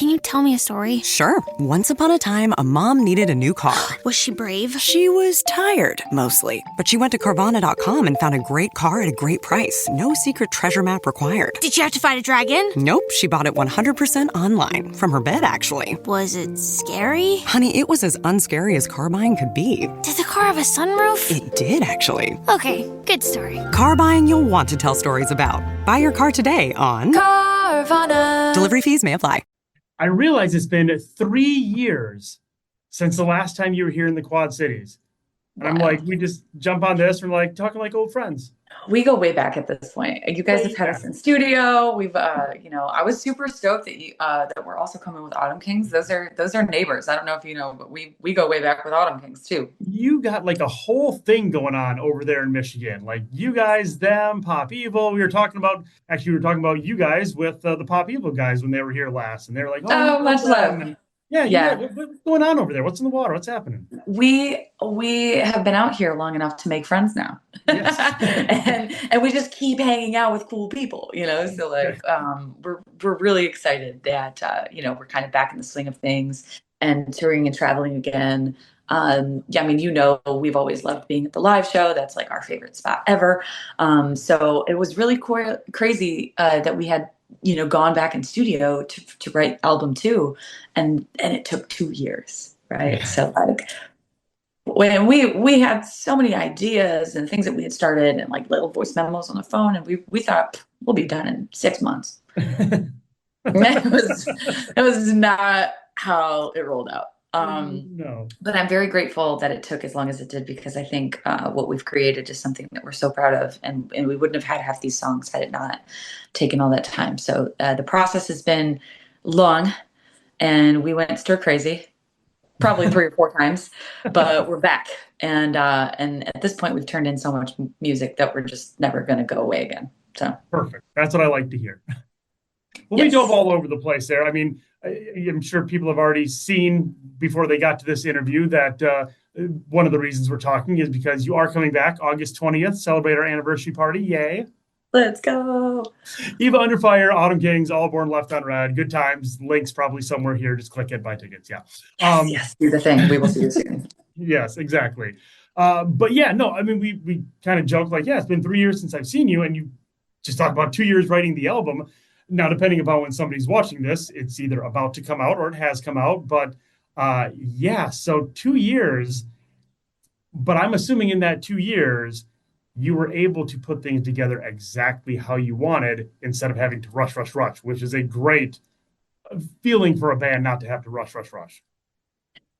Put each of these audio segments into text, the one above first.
Can you tell me a story? Sure. Once upon a time, a mom needed a new car. Was she brave? She was tired, mostly. But she went to Carvana.com and found a great car at a great price. No secret treasure map required. Did she have to fight a dragon? Nope, she bought it 100% online. From her bed, actually. Was it scary? Honey, it was as unscary as car buying could be. Did the car have a sunroof? It did, actually. Okay, good story. Car buying you'll want to tell stories about. Buy your car today on Carvana. Delivery fees may apply. I realize it's been 3 years since the last time you were here in the Quad Cities. And I'm like, we just jump on this. We're like talking like old friends. We go way back at this point. You guys have had us in studio. We've, I was super stoked that that we're also coming with Autumn Kings. Those are neighbors. I don't know if you know, but we go way back with Autumn Kings too. You got like a whole thing going on over there in Michigan. Like you guys, them, Pop Evil. We were talking about you guys with the Pop Evil guys when they were here last, and they were like, "Oh, much love." And yeah. What's going on over there? What's in the water? What's happening? We have been out here long enough to make friends now. Yes. and we just keep hanging out with cool people, So like we're really excited that we're kind of back in the swing of things and touring and traveling again. We've always loved being at the live show. That's like our favorite spot ever. So it was really crazy that we had gone back in studio to write album 2, and it took 2 years, right? Yeah. So like when we had so many ideas and things that we had started and like little voice memos on the phone, and we thought we'll be done in 6 months. It was not how it rolled out. No. But I'm very grateful that it took as long as it did, because I think what we've created is something that we're so proud of, and we wouldn't have had half these songs had it not taken all that time. So the process has been long, and we went stir crazy probably 3 or 4 times, but we're back. And at this point, we've turned in so much music that we're just never going to go away again. So perfect. That's what I like to hear. Well, yes. We dove all over the place there. I mean, I'm sure people have already seen before they got to this interview that one of the reasons we're talking is because you are coming back August 20th, celebrate our anniversary party. Yay. Let's go. Eva Under Fire, Autumn Kings, All Born Left on Red. Good times. Links probably somewhere here. Just click it, buy tickets. Yeah. Yes, do the thing. We will see you soon. Yes, exactly. But yeah, no, I mean, we kind of joked like, yeah, it's been 3 years since I've seen you, and you just talked about 2 years writing the album. Now, depending upon when somebody's watching this, it's either about to come out or it has come out. But so 2 years. But I'm assuming in that 2 years, you were able to put things together exactly how you wanted instead of having to rush, which is a great feeling for a band not to have to rush.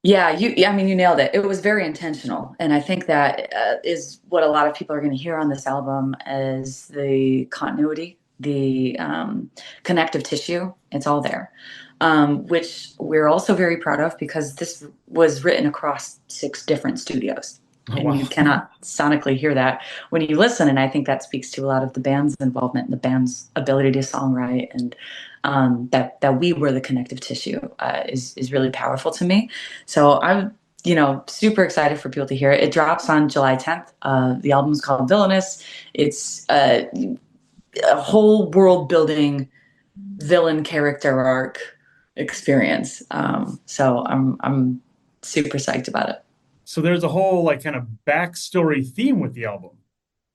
Yeah, you nailed it. It was very intentional. And I think that is what a lot of people are going to hear on this album is the continuity, the connective tissue. It's all there, which we're also very proud of, because this was written across 6 different studios. And wow. You cannot sonically hear that when you listen. And I think that speaks to a lot of the band's involvement and the band's ability to songwrite, and that we were the connective tissue is really powerful to me. So I'm, super excited for people to hear it. It drops on July 10th. The album is called Villianous. It's a whole world building villain character arc experience. So I'm super psyched about it. So there's a whole like kind of backstory theme with the album.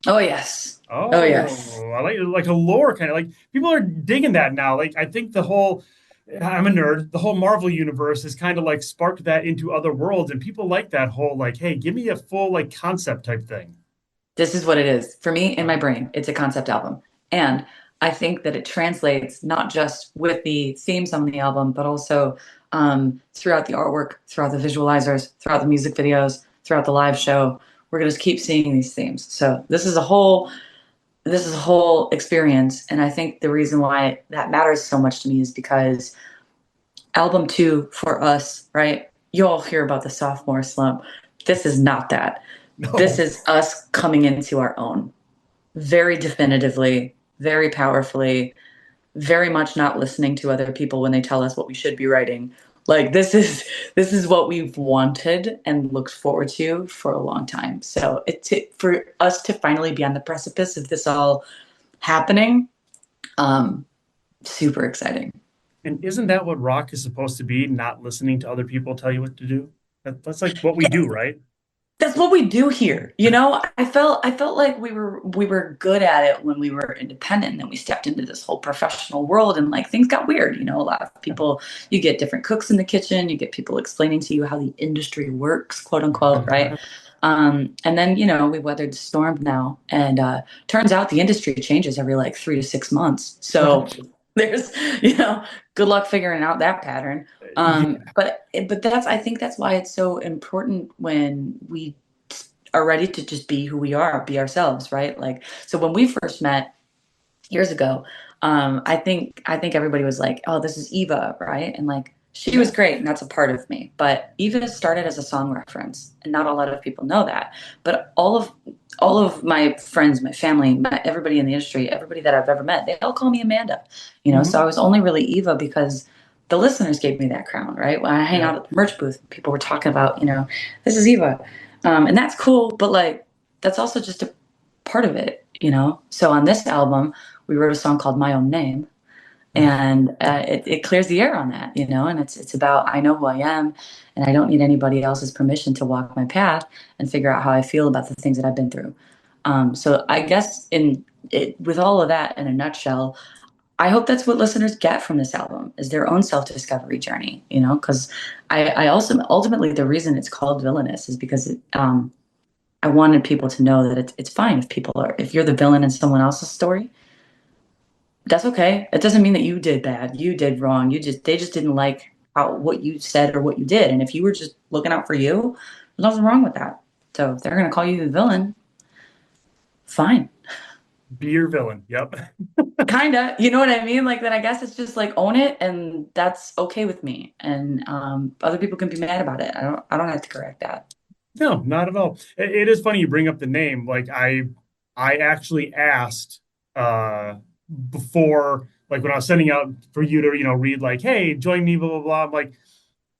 Oh yes. Oh yes. I like a lore kind of, like people are digging that now. Like I think I'm a nerd. The whole Marvel universe has kind of like sparked that into other worlds, and people like that whole like, hey, give me a full like concept type thing. This is what it is for me in my brain. It's a concept album, and I think that it translates not just with the themes on the album, but also throughout the artwork, throughout the visualizers, throughout the music videos, throughout the live show. We're going to keep seeing these themes. So this is a whole experience. And I think the reason why that matters so much to me is because album 2 for us, right? You all hear about the sophomore slump. This is not that. No. This is us coming into our own very definitively, very powerfully, very much not listening to other people when they tell us what we should be writing. Like this is what we've wanted and looked forward to for a long time. So for us to finally be on the precipice of this all happening, super exciting. And isn't that what rock is supposed to be? Not listening to other people tell you what to do. That's like what we do, right? That's what we do here. I felt like we were good at it when we were independent, and then we stepped into this whole professional world, and like things got weird. A lot of people, you get different cooks in the kitchen, you get people explaining to you how the industry works, quote unquote, right? And then we weathered the storm now, and turns out the industry changes every like 3 to 6 months. So Right. there's good luck figuring out that pattern. Yeah. But that's, I think that's why it's so important when we are ready to just be who we are, be ourselves, right? Like, so when we first met years ago, I think everybody was like, "Oh, this is Eva," right? And like, she was Yeah. great, and that's a part of me. But Eva started as a song reference, and not a lot of people know that. But all of my friends, my family, everybody in the industry, everybody that I've ever met, they all call me Amanda. So I Hmm. was only really Eva because the listeners gave me that crown, right? When I hang Yeah. out at the merch booth, people were talking about, this is Eva, and that's cool. But like, that's also just a part of it. So on this album, we wrote a song called My Own Name, and it clears the air on that. And it's about, I know who I am, and I don't need anybody else's permission to walk my path and figure out how I feel about the things that I've been through. So I guess with all of that in a nutshell, I hope that's what listeners get from this album, is their own self-discovery journey. Because I also, ultimately, the reason it's called Villainous is because I wanted people to know that it's fine if you're the villain in someone else's story. That's okay. It doesn't mean that you did bad. You did wrong. They just didn't like what you said or what you did. And if you were just looking out for you, there's nothing wrong with that. So if they're gonna call you the villain, fine. Be your villain. Yep. Kinda. You know what I mean? Like, then I guess it's just like, own it, and that's okay with me. And other people can be mad about it. I don't have to correct that. No, not at all. It is funny you bring up the name. Like I actually asked uh before, like when I was sending out for you to, read like, hey, join me, blah blah blah. I'm like,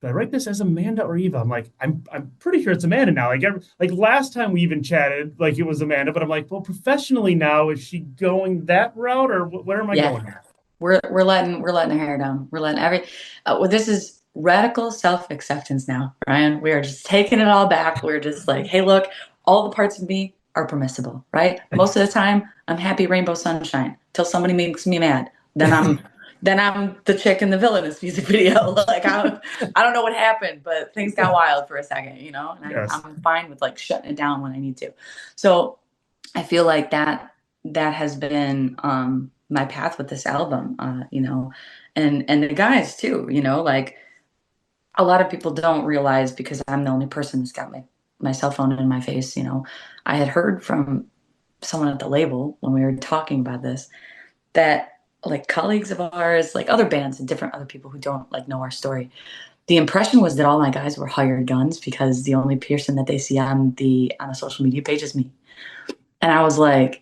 did I write this as Amanda or Eva? I'm like, I'm pretty sure it's Amanda now. Like last time we even chatted, like it was Amanda, but I'm like, well, professionally now, is she going that route or where am I Yeah. going here? We're letting her hair down. We're letting well, this is radical self-acceptance now, Ryan. We are just taking it all back. We're just like, hey, look, all the parts of me are permissible, right? Most of the time, I'm happy rainbow sunshine till somebody makes me mad. Then I'm the chick in the Villainous music video. Like, I don't know what happened, but things got wild for a second. And Yes. I'm fine with like shutting it down when I need to. So I feel like that has been my path with this album, and the guys too. Like, a lot of people don't realize, because I'm the only person that's got my cell phone in my face. I had heard from someone at the label when we were talking about this, that like colleagues of ours, like other bands and different other people who don't like know our story, the impression was that all my guys were hired guns because the only person that they see on the social media page is me. And I was like,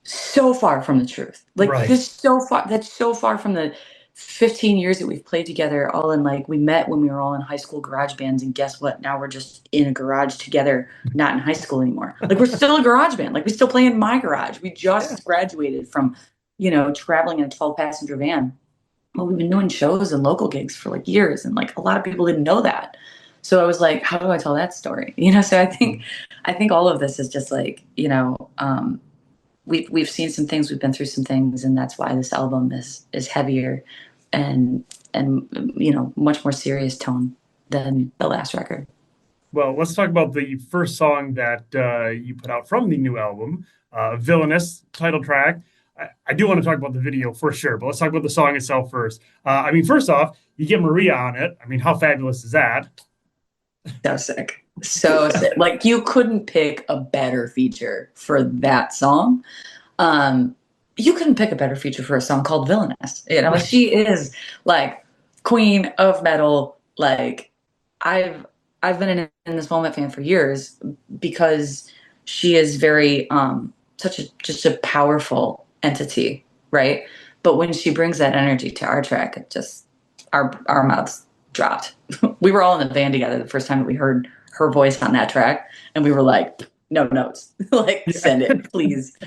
so far from the truth. Like, Right. that's so far from the 15 years that we've played together, all in, like, we met when we were all in high school garage bands, and guess what? Now we're just in a garage together, not in high school anymore. Like, we're still a garage band. Like, we still play in my garage. We Yeah. just graduated from, traveling in a 12-passenger van. Well, we've been doing shows and local gigs for like years, and like a lot of people didn't know that. So I was like, how do I tell that story? So I think all of this is just like, we've seen some things, we've been through some things, and that's why this album is heavier and much more serious tone than the last record. Well, let's talk about the first song that you put out from the new album, Villainous, title track. I do want to talk about the video for sure, but let's talk about the song itself first. I mean, first off, you get Maria on it. I mean, how fabulous is that? So sick. So sick. Like, you couldn't pick a better feature for that song. Um, you couldn't pick a better feature for a song called Villainous. She is like queen of metal. Like, I've been in this Moment fan for years because she is very such a just a powerful entity, right? But when she brings that energy to our track, it just, our mouths dropped. We were all in the van together the first time that we heard her voice on that track, and we were like, no notes. Like, Yeah. send it, please.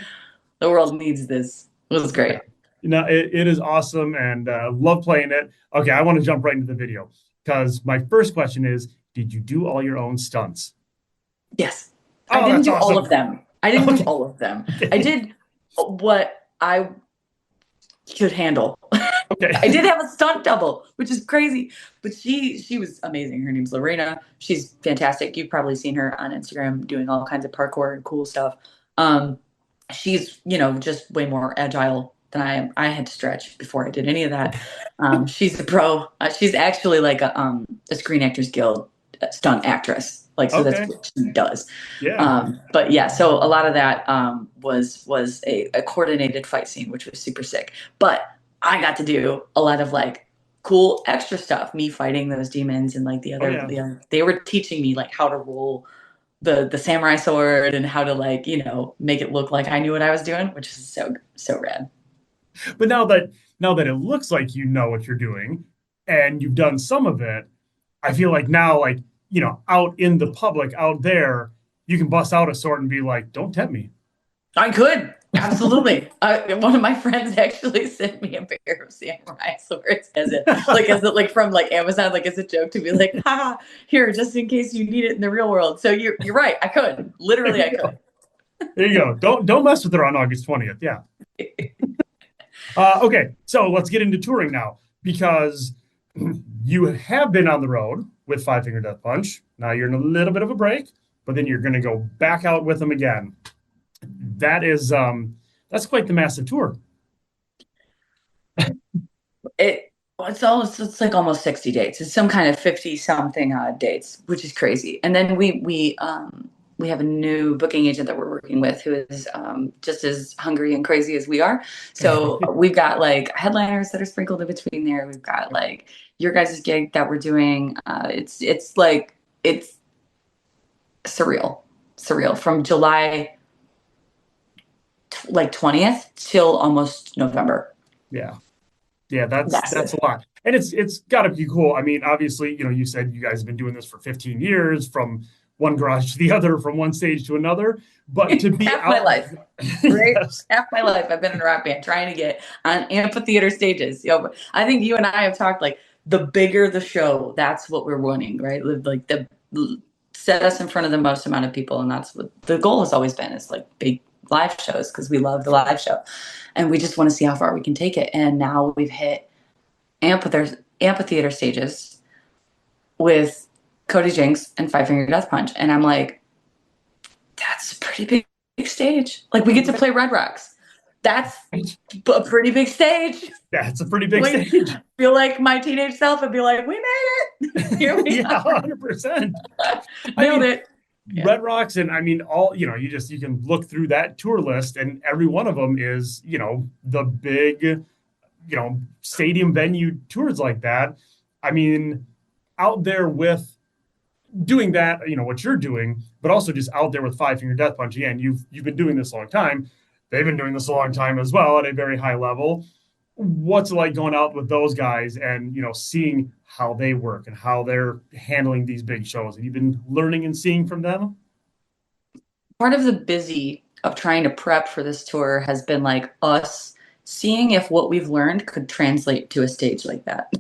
The world needs this. It was Yeah. great. It is awesome, and love playing it. Okay, I want to jump right into the video because my first question is, did you do all your own stunts? Yes. I Oh, didn't that's do all awesome. of them. I didn't do Okay. all of them. I Okay. did what I could handle. I Okay. did have a stunt double, which is crazy, but she was amazing. Her name's Lorena. She's fantastic. You've probably seen her on Instagram doing all kinds of parkour and cool stuff. Um, she's, just way more agile than I am. I had to stretch before I did any of that. She's a pro. She's actually like a Screen Actors Guild stunt actress. Like, so that's Okay. what she does. Yeah. But yeah, so a lot of that was a coordinated fight scene, which was super sick. But I got to do a lot of like cool extra stuff, me fighting those demons and like Oh yeah. they were teaching me like how to roll the samurai sword and how to like, make it look like I knew what I was doing, which is so rad. But now that it looks like you know what you're doing and you've done some of it, I feel like now, like, out in the public, out there, you can bust out a sword and be like, don't tempt me. I could. Absolutely. One of my friends actually sent me a pair of samurai swords like from like Amazon, like as a joke to be like, haha, here, just in case you need it in the real world. So you're right. I could. Literally, I could. There you go. Don't mess with her on August 20th. Yeah. Okay, so let's get into touring now because you have been on the road with Five Finger Death Punch. Now you're in a little bit of a break, but then you're going to go back out with them again. That's quite the massive tour. It's like almost 60 dates. It's some kind of 50 something dates, which is crazy. And then we have a new booking agent that we're working with who is just as hungry and crazy as we are. So we've got like headliners that are sprinkled in between there. We've got like your guys' gig that we're doing. It's surreal from July like 20th till almost November. Yeah. Yeah, that's Massive. a lot. And it's got to be cool. I mean, obviously, you said you guys have been doing this for 15 years from one garage to the other, from one stage to another. But to be Half my life, right? yes. Half my life I've been in a rock band trying to get on amphitheater stages. I think you and I have talked like the bigger the show, that's what we're wanting, right? Like the set us in front of the most amount of people, and that's what the goal has always been, is like big live shows because we love the live show and we just want to see how far we can take it. And now we've hit amphitheater stages with Cody Jinks and Five Finger Death Punch, and I'm like, that's a pretty big stage. Like, we get to play Red Rocks. That's a pretty big stage. That's a pretty big stage. I feel like my teenage self would be like, we made it. Here we Yeah, are. 100%. Nailed it. Yeah. Red Rocks, and I mean, all you can look through that tour list, and every one of them is the big stadium venue tours like that. I mean, out there with doing that, what you're doing, but also just out there with Five Finger Death Punch. Again, you've been doing this a long time. They've been doing this a long time as well at a very high level. What's it like going out with those guys and seeing how they work and how they're handling these big shows? Have you been learning and seeing from them? Part of the busy of trying to prep for this tour has been like us seeing if what we've learned could translate to a stage like that.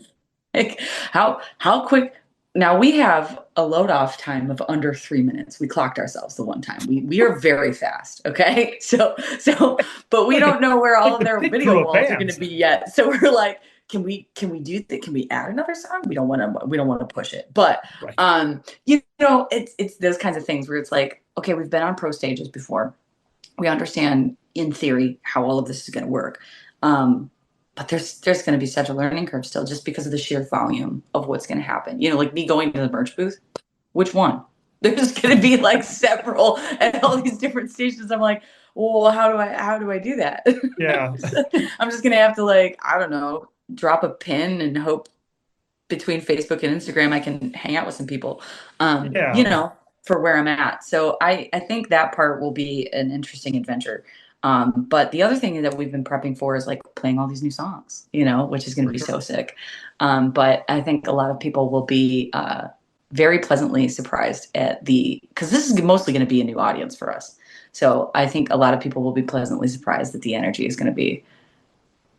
Like how quick. Now we have a load off time of under 3 minutes. We clocked ourselves the one time. We are very fast. Okay. So, but we don't know where all of their video walls are going to be yet. So we're like, can we do that? Can we add another song? We don't want to push it, but, Right. it's those kinds of things where it's like, okay, we've been on pro stages before. We understand in theory how all of this is going to work. But there's going to be such a learning curve still, just because of the sheer volume of what's going to happen. Like me going to the merch booth, which one? There's going to be like several at all these different stations. I'm like, well, how do I do that? Yeah. I'm just going to have to, like, I don't know, drop a pin and hope between Facebook and Instagram I can hang out with some people, for where I'm at. So I think that part will be an interesting adventure. But the other thing that we've been prepping for is like playing all these new songs, which is going to be so sick. But I think a lot of people will be very pleasantly surprised because this is mostly going to be a new audience for us. So I think a lot of people will be pleasantly surprised that the energy is going to be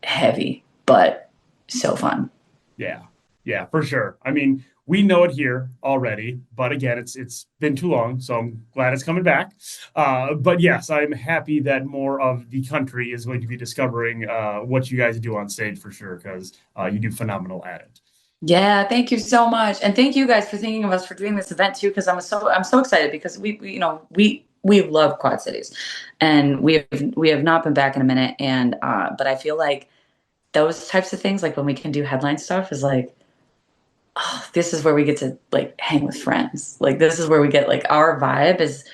heavy, but so fun. Yeah, for sure. I mean, we know it here already, but again, it's been too long, so I'm glad it's coming back. But yes, I'm happy that more of the country is going to be discovering what you guys do on stage for sure, because you do phenomenal at it. Yeah, thank you so much, and thank you guys for thinking of us for doing this event too. Because I'm so excited because we love Quad Cities, and we have not been back in a minute, and but I feel like those types of things, like when we can do headline stuff, is like, oh, this is where we get to like hang with friends. Like this is where we get like our vibe is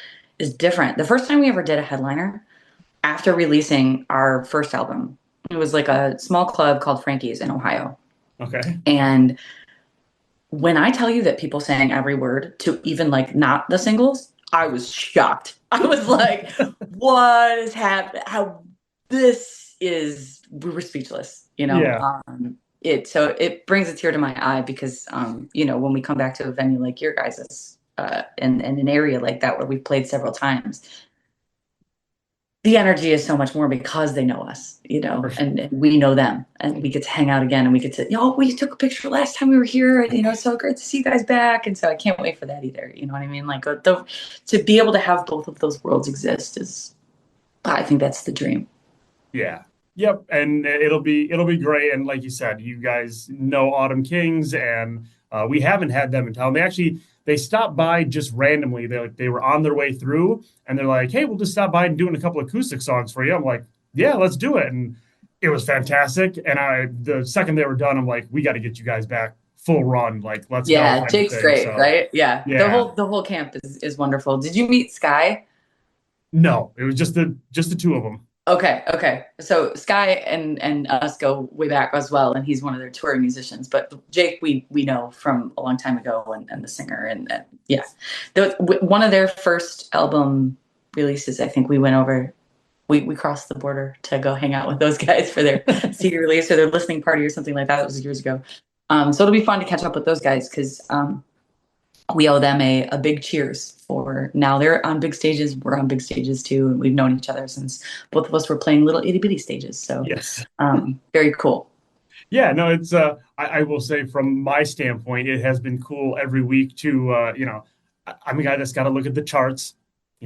different. The first time we ever did a headliner after releasing our first album, it was like a small club called Frankie's in Ohio. Okay. And when I tell you that people sang every word to even like not the singles, I was shocked. I was like, what is happening? How this is, we were speechless, you know? Yeah. So it brings a tear to my eye because, when we come back to a venue like your guys's, in an area like that where we've played several times, the energy is so much more because they know us, Sure. and we know them, and we get to hang out again, and we get to, we took a picture last time we were here, and, it's so great to see you guys back. And so I can't wait for that either. You know what I mean? Like to be able to have both of those worlds exist I think that's the dream. Yeah. Yep. And it'll be great. And like you said, you guys know Autumn Kings, and we haven't had them in town. They stopped by just randomly. They were on their way through, and they're like, "Hey, we'll just stop by and doing a couple acoustic songs for you." I'm like, "Yeah, let's do it." And it was fantastic. And the second they were done, I'm like, "We got to get you guys back full run. Like, let's go." Yeah, Jake's great, right? Yeah. Yeah. The whole camp is wonderful. Did you meet Sky? No, it was just the two of them. Okay. So Sky and us go way back as well, and he's one of their touring musicians. But Jake, we know from a long time ago, and the singer, and yeah, one of their first album releases. I think we went over, we crossed the border to go hang out with those guys for their CD release or their listening party or something like that. It was years ago. So it'll be fun to catch up with those guys because we owe them a big cheers for now. They're on big stages. We're on big stages too. And we've known each other since both of us were playing little itty bitty stages. So yes, very cool. Yeah, no, it's I will say from my standpoint, it has been cool every week to I'm a guy that's got to look at the charts,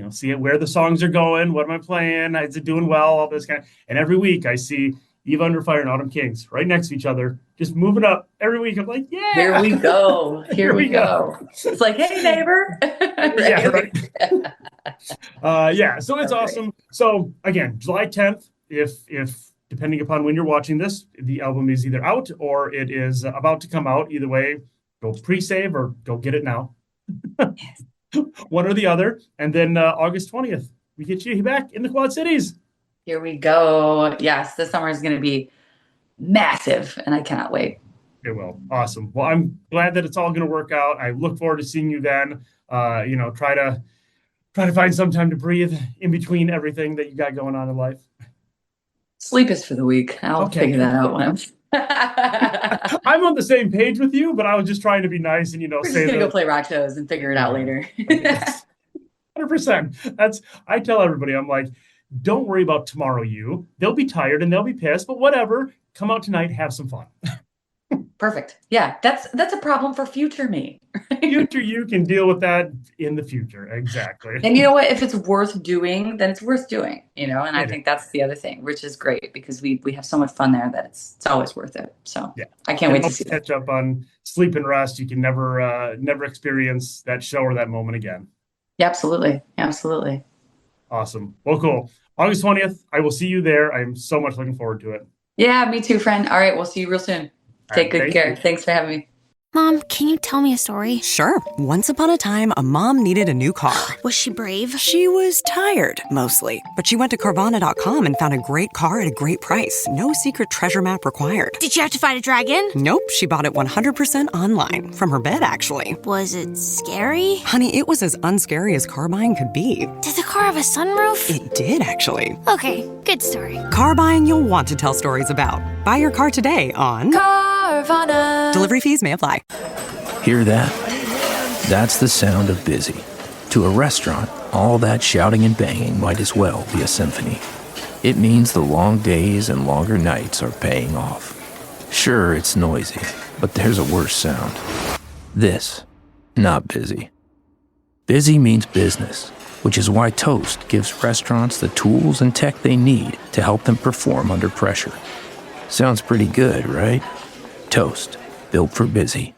see where the songs are going, what am I playing, is it doing well, all this kind of, and every week I see Eva Under Fire and Autumn Kings right next to each other, just moving up every week. I'm like, yeah, here we go. Here we go. It's like, hey, neighbor. Yeah, right. Yeah, so it's awesome. So again, July 10th, if depending upon when you're watching this, the album is either out or it is about to come out. Either way, go pre-save or go get it now. Yes. One or the other. And then August 20th, we get you back in the Quad Cities. Here we go. Yes, this summer is going to be massive, and I cannot wait. It will. Awesome. Well, I'm glad that it's all going to work out. I look forward to seeing you then. Try to find some time to breathe in between everything that you got going on in life. Sleep is for the weak. I'll figure that out when I'm on the same page with you, but I was just trying to be nice and We're just gonna go play rock shows and figure it out later. 100%. I tell everybody, I'm like, don't worry about tomorrow. They'll be tired and they'll be pissed, but whatever. Come out tonight, have some fun. Perfect. Yeah, that's a problem for future me. Future you can deal with that in the future. Exactly. And you know what? If it's worth doing, then it's worth doing. And I think that's the other thing, which is great because we have so much fun there that it's always worth it. So yeah, I can't wait to see catch up on sleep and rest. You can never experience that show or that moment again. Yeah, absolutely. Awesome. Well, cool. August 20th, I will see you there. I'm so much looking forward to it. Yeah, me too, friend. All right, we'll see you real soon. Take good care. Thanks for having me. Mom, can you tell me a story? Sure. Once upon a time, a mom needed a new car. Was she brave? She was tired, mostly. But she went to Carvana.com and found a great car at a great price. No secret treasure map required. Did you have to fight a dragon? Nope. She bought it 100% online. From her bed, actually. Was it scary? Honey, it was as unscary as car buying could be. Did the car have a sunroof? It did, actually. Okay, good story. Car buying you'll want to tell stories about. Buy your car today on Carvana. Delivery fees may apply. Hear that? That's the sound of busy. To a restaurant, all that shouting and banging might as well be a symphony. It means the long days and longer nights are paying off. Sure, it's noisy, but there's a worse sound. This, not busy. Busy means business, which is why Toast gives restaurants the tools and tech they need to help them perform under pressure. Sounds pretty good, right? Toast, built for busy.